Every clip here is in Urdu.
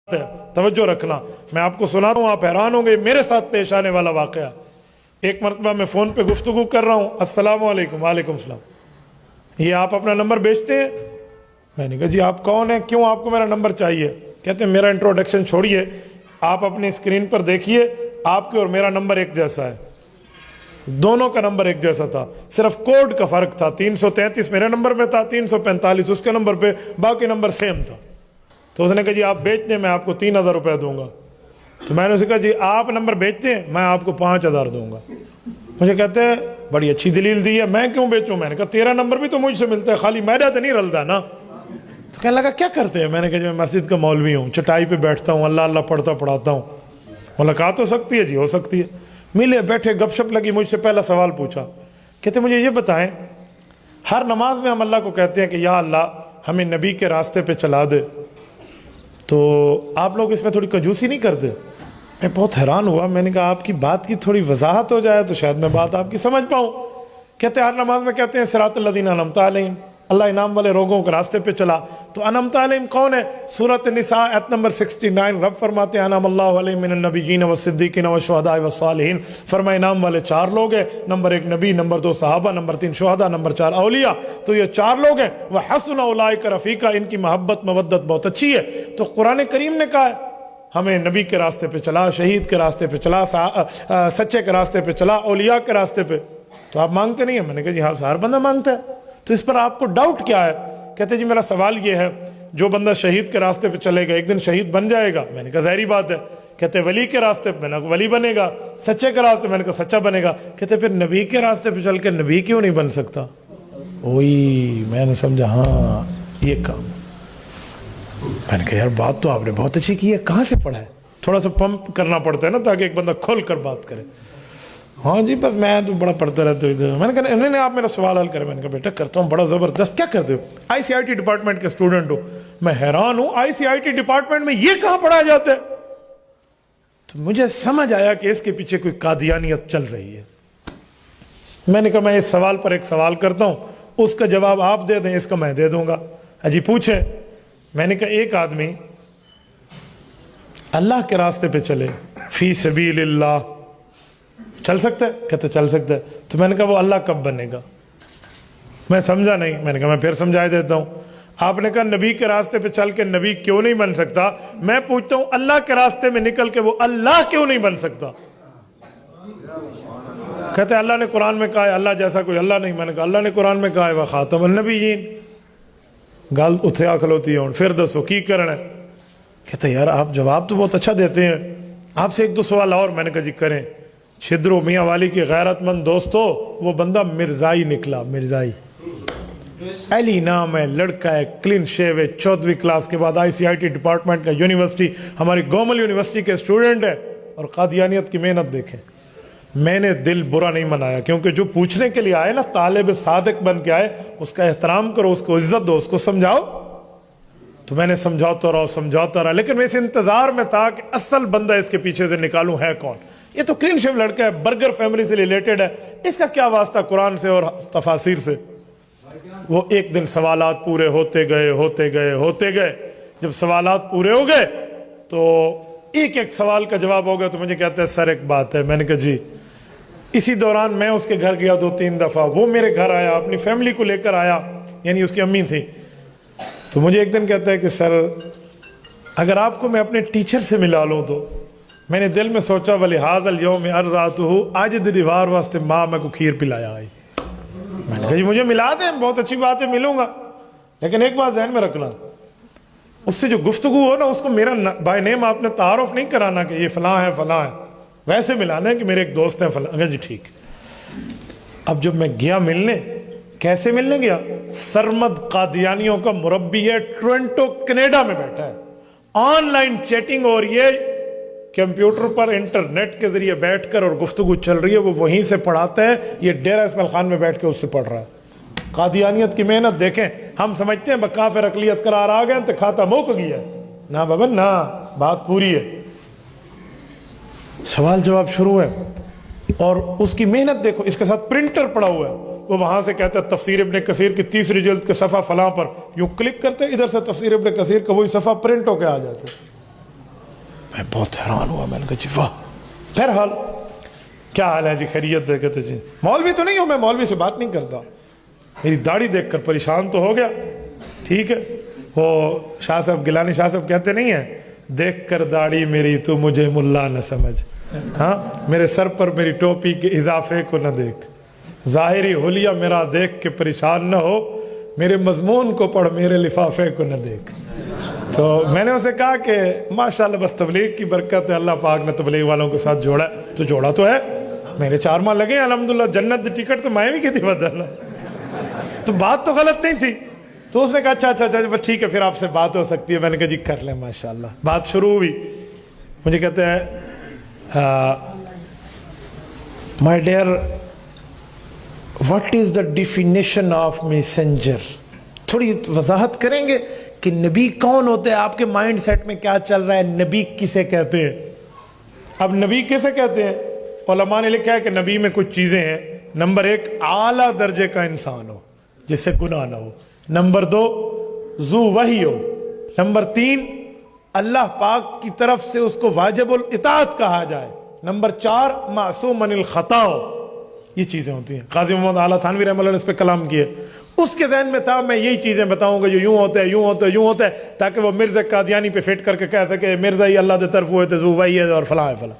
ہے، توجہ رکھنا، میں آپ کو سنا ہوں، آپ حیران ہوں گے، میرے ساتھ پیش آنے والا واقعہ۔ ایک مرتبہ میں فون پہ گفتگو کر رہا ہوں، السلام علیکم، وعلیکم السلام، یہ آپ اپنا نمبر بیچتے ہیں؟ میں نے کہا جی آپ کون ہیں، کیوں آپ کو میرا نمبر چاہیے؟ کہتے ہیں میرا انٹروڈکشن چھوڑیے، آپ اپنی اسکرین پر دیکھیے، آپ کے اور میرا نمبر ایک جیسا ہے، دونوں کا نمبر ایک جیسا تھا، صرف کوڈ کا فرق تھا، 333 میرے نمبر میں تھا، 345 اس کے نمبر پہ، باقی نمبر سیم تھا۔ تو اس نے کہا جی آپ بیچتے ہیں، میں آپ کو 3000 روپے دوں گا۔ تو میں نے اسے کہا جی آپ نمبر بیچتے ہیں، میں آپ کو 5000 دوں گا۔ مجھے کہتے ہیں بڑی اچھی دلیل دی ہے، میں کیوں بیچوں؟ میں نے کہا تیرا نمبر بھی تو مجھ سے ملتا ہے، خالی میرا تو نہیں رلتا نا۔ تو کہنے لگا کیا کرتے ہیں؟ میں نے کہا جی میں مسجد کا مولوی ہوں، چٹائی پہ بیٹھتا ہوں، اللہ اللہ پڑھاتا ہوں۔ ملاقات ہو سکتی ہے؟ جی ہو سکتی ہے۔ ملے بیٹھے گپ شپ لگی، مجھ سے پہلا سوال پوچھا، کہتے مجھے یہ بتائیں، ہر نماز میں ہم اللہ کو کہتے ہیں کہ یا اللہ ہمیں نبی کے راستے پہ چلا دے، تو آپ لوگ اس میں تھوڑی کنجوسی نہیں کرتے؟ میں بہت حیران ہوا، میں نے کہا آپ کی بات کی تھوڑی وضاحت ہو جائے تو شاید میں بات آپ کی سمجھ پاؤں۔ کہتے ہر نماز میں کہتے ہیں صراط الذین انعمت علیہم، اللہ انعام والے لوگوں کے راستے پہ چلا۔ تو انعمت علیہم کون ہے؟ سورۃ النساء آیت نمبر 69، رب فرماتے ہیں انعم اللہ علیہم من النبیین والصدیقین والشہداء والصالحین۔ فرمایا انعام والے 4 لوگ ہیں، نمبر 1 نبی، نمبر 2 صحابہ، نمبر 3 شہداء، نمبر 4 اولیاء۔ تو یہ 4 لوگ ہیں، وحسن اولئک رفیقا، ان کی محبت مودت بہت اچھی ہے۔ تو قرآن کریم نے کہا ہے ہمیں نبی کے راستے پہ چلا، شہید کے راستے پہ چلا، سچے کے راستے پہ چلا، اولیاء کے راستے پہ۔ تو آپ مانگتے نہیں ہیں؟ میں نے کہا جی ہاں ہر بندہ مانگتا ہے، تو اس پر آپ کو ڈاؤٹ کیا ہے؟ کہتے جی میرا سوال یہ ہے، جو بندہ شہید کے راستے پہ چلے گا ایک دن شہید بن جائے گا؟ میں نے کہا ظاہری بات ہے۔ کہتے ولی کے راستے پہ، میں نے کہا ولی بنے گا، سچے کے راستے، میں نے کہا سچا بنے گا۔ کہتے پھر نبی کے راستے پہ چل کے نبی کیوں نہیں بن سکتا؟ وہی میں نے سمجھا، ہاں یہ کام۔ میں نے کہا یار بات تو آپ نے بہت اچھی کی ہے، کہاں سے پڑھا ہے؟ تھوڑا سا پمپ کرنا پڑتا ہے نا تاکہ ایک بندہ کھول کر بات کرے۔ ہاں جی بس میں تو بڑا پڑھتا رہتا ہوں۔ میں نے کہا انہوں نے آپ میرا سوال حل کرے؟ میں نے کہا بیٹا کرتا ہوں، بڑا زبردست۔ کیا کرتے ہو؟ ICIT ڈپارٹمنٹ کے اسٹوڈنٹ ہو۔ میں حیران ہوں ICIT ڈپارٹمنٹ میں یہ کہاں پڑھایا جاتا ہے؟ تو مجھے سمجھ آیا کہ اس کے پیچھے کوئی قادیانیت چل رہی ہے۔ میں نے کہا میں اس سوال پر ایک سوال کرتا ہوں، اس کا جواب آپ دے دیں، اس کا میں دے دوں گا۔ جی پوچھیں۔ میں نے کہا ایک آدمی اللہ کے راستے پہ چلے، فی سبیل اللہ، چل سکتا ہے؟ کہتے چل سکتا ہے۔ تو میں نے کہا وہ اللہ کب بنے گا؟ میں سمجھا نہیں۔ میں نے کہا میں پھر سمجھا دیتا ہوں۔ آپ نے کہا نبی کے راستے پہ چل کے نبی کیوں نہیں بن سکتا؟ میں پوچھتا ہوں اللہ کے راستے میں نکل کے وہ اللہ کیوں نہیں بن سکتا؟ کہتے اللہ نے قرآن میں کہا ہے اللہ جیسا کوئی اللہ نہیں۔ میں نے کہا اللہ نے قرآن میں کہا ہے وخاتم النبیین، گل اتھے کھلوتی ہے، پھر دسو کی کرنا ہے؟ کہتے یار آپ جواب تو بہت اچھا دیتے ہیں، آپ سے 1-2 سوال اور۔ میں نے کہا جی کریں۔ چھدرو میاں والی کی غیرت مند دوستو، وہ بندہ مرزائی نکلا، مرزائی، علی نام ہے، لڑکا ہے، کلین شیو ہے، 14ویں کلاس کے بعد ICIT ڈپارٹمنٹ کا یونیورسٹی، ہماری گومل یونیورسٹی کے اسٹوڈنٹ ہے، اور قادیانیت کی محنت دیکھیں۔ میں نے دل برا نہیں منایا، کیونکہ جو پوچھنے کے لیے آئے نا، طالب صادق بن کے آئے، اس کا احترام کرو، اس کو عزت دو، اس کو سمجھاؤ۔ تو میں نے سمجھاتا رہا، لیکن میں اس انتظار میں تھا کہ اصل بندہ اس کے پیچھے سے نکالوں ہے کون۔ یہ تو کلین شیو لڑکا ہے، برگر فیملی سے ریلیٹڈ ہے، اس کا کیا واسطہ قرآن سے اور تفاسیر سے؟ وہ ایک دن سوالات پورے ہوتے گئے۔ جب سوالات پورے ہو گئے تو ایک سوال کا جواب ہو گیا، تو مجھے کہتا ہے سر ایک بات ہے۔ میں نے کہا جی۔ اسی دوران میں اس کے گھر گیا 2-3 دفعہ، وہ میرے گھر آیا، اپنی فیملی کو لے کر آیا، یعنی اس کی امی تھی۔ تو مجھے ایک دن کہتا ہے کہ سر اگر آپ کو میں اپنے ٹیچر سے ملا لوں تو۔ میں نے دل میں سوچا وَلِهَذَا الْيَوْمِ أَرْضَعْتُهُ، آج دن دیوار واسطے ماں میں کو کھیر پلایا آئی۔ میں نے کہا جی مجھے ملا دیں، بہت اچھی بات ہے، ملوں گا، لیکن ایک بات ذہن میں رکھنا، اس سے جو گفتگو ہو نا، اس کو میرا بائی نیم آپ نے تعارف نہیں کرانا کہ یہ فلاں ہے فلاں ہے، ویسے ملانا ہے کہ میرے ایک دوست ہیں فلاں۔ جی ٹھیک۔ اب جب میں گیا ملنے، کیسے ملنے گیا؟ سرمد قادیانیوں کا مربی ہے، ٹورنٹو کینیڈا میں بیٹھا ہے، آن لائن چیٹنگ ہو رہی ہے، کمپیوٹر پر انٹرنیٹ کے ذریعے بیٹھ کر اور گفتگو چل رہی ہے، وہ وہیں سے پڑھاتا ہے، یہ ڈیرہ اسماعیل خان میں بیٹھ کے اس سے پڑھ رہا ہے۔ قادیانیت کی محنت دیکھیں۔ ہم سمجھتے ہیں بکافر اقلیت قرار آ گئے تو کھاتا موک گیا، نہ بابا نہ، بات پوری ہے۔ سوال جواب شروع ہے، اور اس کی محنت دیکھو، اس کے ساتھ پرنٹر پڑا ہوا ہے، وہ وہاں سے کہتا ہے تفسیر ابن کثیر کی 3 جلد کے صفحہ فلاں پر، یوں کلک کرتے ادھر سے تفسیر ابن کثیر کا وہی صفحہ پرنٹ ہو کے آ جاتا ہے۔ میں بہت حیران ہوا، میں نے کہا جی واہ. بہرحال کیا حال ہے جی، خیریت؟ کہتے جی مولوی تو نہیں ہوں میں، مولوی سے بات نہیں کرتا. میری داڑھی دیکھ کر پریشان تو ہو گیا. ٹھیک ہے، وہ شاہ صاحب گیلانی شاہ صاحب کہتے نہیں ہیں، دیکھ کر داڑھی میری تو مجھے ملا نہ سمجھ، ہاں میرے سر پر میری ٹوپی کے اضافے کو نہ دیکھ، ظاہری حلیہ میرا دیکھ کے پریشان نہ ہو، میرے مضمون کو پڑھ میرے لفافے کو نہ دیکھ. تو میں نے اسے کہا کہ ماشاءاللہ بس تبلیغ کی برکت ہے، اللہ پاک نے تبلیغ والوں کے ساتھ جوڑا ہے. تو جوڑا تو ہے، میرے 4 ماہ لگے الحمدللہ، جنت دی ٹکٹ تو میں بھی کی تھی بدلنا. تو بات تو غلط نہیں تھی. تو اس نے کہا اچھا بس ٹھیک ہے، پھر آپ سے بات ہو سکتی ہے. میں نے کہا جی کر لیں. ماشاءاللہ بات شروع ہوئی. مجھے کہتے ہیں my dear what is the definition of messenger? تھوڑی وضاحت کریں گے کہ نبی کون ہوتے ہیں؟ آپ کے مائنڈ سیٹ میں کیا چل رہا ہے؟ نبی کسے کہتے ہیں؟ اب نبی کسے کہتے ہیں؟ علماء نے لکھا ہے کہ نبی میں کچھ چیزیں ہیں. نمبر 1 اعلیٰ درجے کا انسان ہو جس سے گناہ نہ ہو. نمبر 2 ذو وحی ہو. نمبر 3 اللہ پاک کی طرف سے اس کو واجب الاطاعت کہا جائے. نمبر 4 معصوم من الخطا ہو. یہ چیزیں ہوتی ہیں. قاضی محمد اعلیٰ تھانوی رحمہ اللہ نے اس پہ کلام کیے. اس کے ذہن میں تھا میں یہی چیزیں بتاؤں گا جو یوں ہوتا ہے یوں ہوتا ہے یوں ہوتا ہے، تاکہ وہ مرزا قادیانی پہ فٹ کر کے کہہ سکے مرزا ہی اللہ دے طرف ہوئے تھے، ذو وحی ہے اور فلاں ہے فلاں.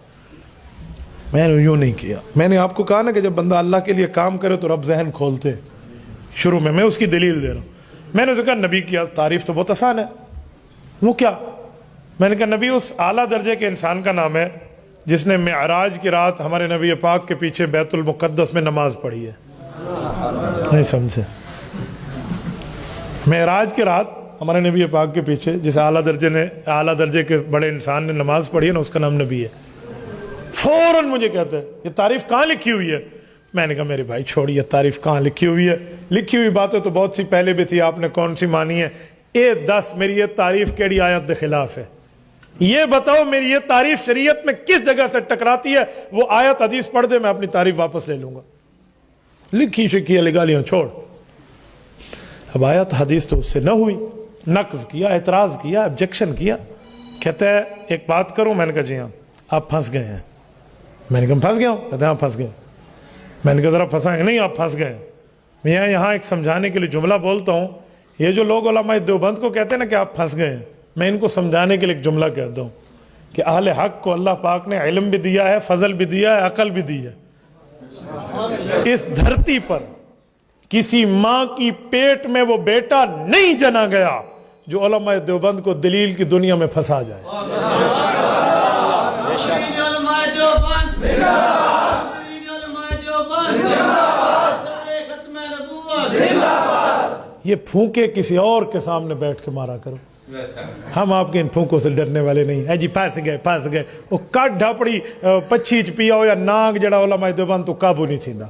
میں نے یوں نہیں کیا. میں نے آپ کو کہا نا کہ جب بندہ اللہ کے لیے کام کرے تو رب ذہن کھولتے. شروع میں اس کی دلیل دے رہا ہوں. میں نے اسے کہا نبی کی تعریف تو بہت آسان ہے. وہ کیا؟ میں نے کہا نبی اس اعلیٰ درجے کے انسان کا نام ہے جس نے معراج کی رات ہمارے نبی پاک کے پیچھے بیت المقدس میں نماز پڑھی ہے. نہیں سمجھے؟ معراج کی رات ہمارے نبی پاک کے پیچھے جس اعلیٰ درجے کے بڑے انسان نے نماز پڑھی ہے نا، اس کا نام نبی ہے. فوراً مجھے کہتے ہیں یہ تعریف کہاں لکھی ہوئی ہے؟ میں نے کہا میرے بھائی چھوڑیے تعریف کہاں لکھی ہوئی ہے. لکھی ہوئی باتیں تو بہت سی پہلے بھی تھی، آپ نے کون سی مانی ہے؟ دس میری یہ تعریف کیڑی آیت کے خلاف ہے؟ یہ بتاؤ میری یہ تعریف شریعت میں کس جگہ سے ٹکراتی ہے؟ وہ آیت حدیث پڑھ دے، میں اپنی تعریف واپس لے لوں گا. لکھی شکی لگالیاں چھوڑ. اب آیت حدیث تو اس سے نہ ہوئی، نقض کیا، اعتراض کیا، آبجیکشن کیا. کہتا ہے ایک بات کروں؟ میں نے کہا جی ہاں. آپ پھنس گئے ہیں. میں نے کہا پھنس گیا ہوں؟ کہتے ہیں ہاں پھنس گئے. میں نے کہا ذرا پھنسائیں. نہیں آپ پھنس گئے. میں یہاں ایک سمجھانے کے لیے جملہ بولتا ہوں. یہ جو لوگ علماء دیوبند کو کہتے ہیں نا کہ آپ پھنس گئے ہیں، میں ان کو سمجھانے کے لیے ایک جملہ کہتا ہوں کہ اہل حق کو اللہ پاک نے علم بھی دیا ہے، فضل بھی دیا ہے، عقل بھی دی ہے. اس دھرتی پر کسی ماں کی پیٹ میں وہ بیٹا نہیں جنا گیا جو علماء دیوبند کو دلیل کی دنیا میں پھنسا جائے. یہ پھونکے کسی اور کے سامنے بیٹھ کے مارا کرو. ہم آپ کے ان پھونکوں سے ڈرنے والے نہیں ہیں. جی پھنس گئے. وہ کٹ ڈھاپڑی پچھیچ پیا ہو یا ناگ جڑا علماء دیوبند تو قابو نہیں تھیندا.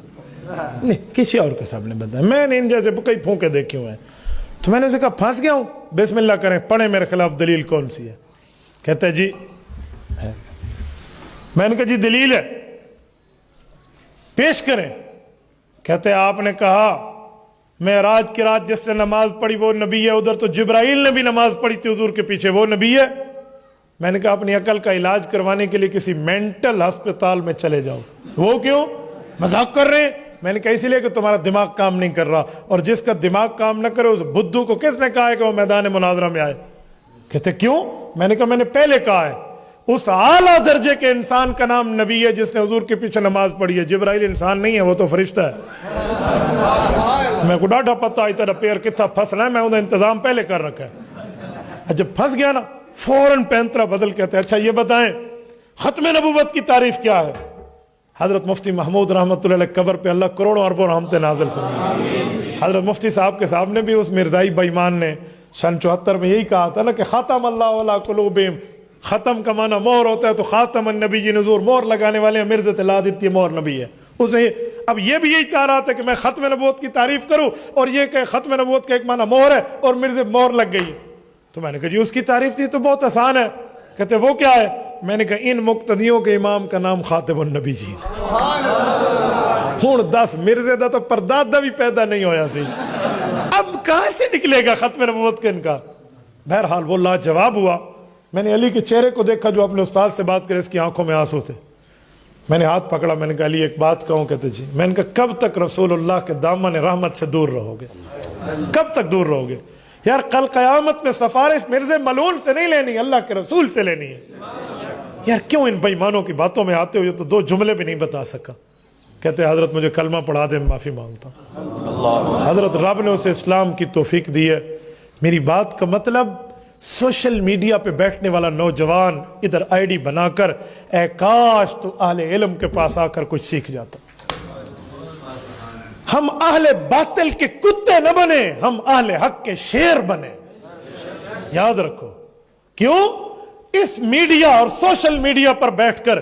نہیں کسی اور کے سامنے بندہ. میں نے ان جیسے کئی پھونکے دیکھے ہوئے ہیں. تو میں نے اسے کہا پھنس گیا ہوں، بسم اللہ کریں، پڑھیں میرے خلاف دلیل کون سی ہے. کہتا ہے جی ہے. میں نے کہا جی دلیل ہے پیش کریں. کہتے ہیں آپ نے کہا معراج کی رات جس نے نماز پڑھی وہ نبی ہے، ادھر تو جبرائیل نے بھی نماز پڑھی تھی حضور کے پیچھے، وہ نبی ہے. میں نے کہا اپنی عقل کا علاج کروانے کے لیے کسی مینٹل ہسپتال میں چلے جاؤ. وہ کیوں؟ مذاق کر رہے ہیں. میں نے کہا اسی لیے کہ تمہارا دماغ کام نہیں کر رہا، اور جس کا دماغ کام نہ کرے اس بدھو کو کس نے کہا ہے کہ وہ میدان مناظرہ میں آئے؟ کہتے کیوں؟ میں نے کہا میں نے پہلے کہا ہے اس اعلیٰ درجے کے انسان کا نام نبی ہے جس نے حضور کے پیچھے نماز پڑھی ہے. جبرائیل انسان نہیں ہے، وہ تو فرشتہ ہے. میں کو ڈاڈا پتہ آئی تیرا پیر کتنا پھنسنا ہے، میں انہیں انتظام پہلے کر رکھا ہے. جب پھنس گیا نا فوراً پینترا بدل کہتے ہیں اچھا یہ بتائیں ختم نبوت کی تعریف کیا ہے؟ حضرت مفتی محمود رحمۃ اللہ علیہ قبر پہ اللہ کروڑوں اربوں رحمتیں نازل فرمائے. حضرت مفتی صاحب کے سامنے بھی اس مرزائی بے ایمان نے سن 74 میں یہی کہا تھا نا کہ ختم اللہ علی قلوبہم. ختم کا معنی مہر ہوتا ہے، تو خاتم النبیین حضور مہر لگانے والے ہیں. مرزا لا دیتی ہے مہر نبی ہے. اس نے اب یہ بھی یہی چاہ رہا تھا کہ میں ختم نبوت کی تعریف کروں اور یہ کہ ختم نبوت کا ایک معنی مہر ہے اور مرزا مہر لگ گئی. تو میں نے کہا جی اس کی تعریف تھی تو بہت آسان ہے. کہتے وہ کیا ہے؟ میں نے کہا ان مقتدیوں کے امام کا نام خاتم النبی جی. ہوں 10 مرزے دا تو پردادا بھی پیدا نہیں ہویا سی، اب کہاں سے نکلے گا ختم نبوت کا انکار؟ بہرحال وہ لاجواب ہوا. میں نے علی کے چہرے کو دیکھا جو اپنے استاد سے بات کرے، اس کی آنکھوں میں آنسو تھے. میں نے ہاتھ پکڑا، میں نے کہا علی ایک بات کہوں؟ کہتے جی. میں نے کہا کب تک رسول اللہ کے دامن رحمت سے دور رہو گے؟ کب تک دور رہو گے؟ یار کل قیامت میں سفارش مرزا ملعون سے نہیں لینی، اللہ کے رسول سے لینی ہے. یار کیوں ان بےایمانوں کی باتوں میں آتے ہو؟ یہ تو 2 جملے بھی نہیں بتا سکا. کہتے حضرت مجھے کلمہ پڑھا دے، میں معافی مانگتا ہوں. حضرت رب نے اسے اسلام کی توفیق دی ہے. میری بات کا مطلب سوشل میڈیا پہ بیٹھنے والا نوجوان ادھر آئی ڈی بنا کر اے کاش تو اہل علم کے پاس آ کر کچھ سیکھ جاتا. ہم اہل باطل کے کتے نہ بنے، ہم اہل حق کے شیر بنے. یاد رکھو. کیوں؟ اس میڈیا اور سوشل میڈیا پر بیٹھ کر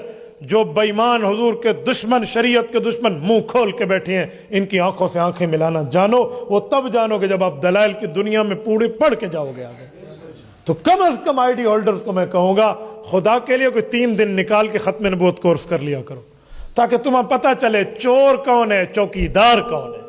جو بے ایمان حضور کے دشمن، شریعت کے دشمن منہ کھول کے بیٹھے ہیں، ان کی آنکھوں سے آنکھیں ملانا جانو. وہ تب جانو گے جب آپ دلائل کی دنیا میں پورے پڑھ کے جاؤ گے آگے. تو کم از کم آئی ڈی ہولڈرز کو میں کہوں گا خدا کے لیے کوئی 3 دن نکال کے ختم نبوت کورس کر لیا کرو، تاکہ تمہیں پتہ چلے چور کون ہے، چوکیدار کون ہے.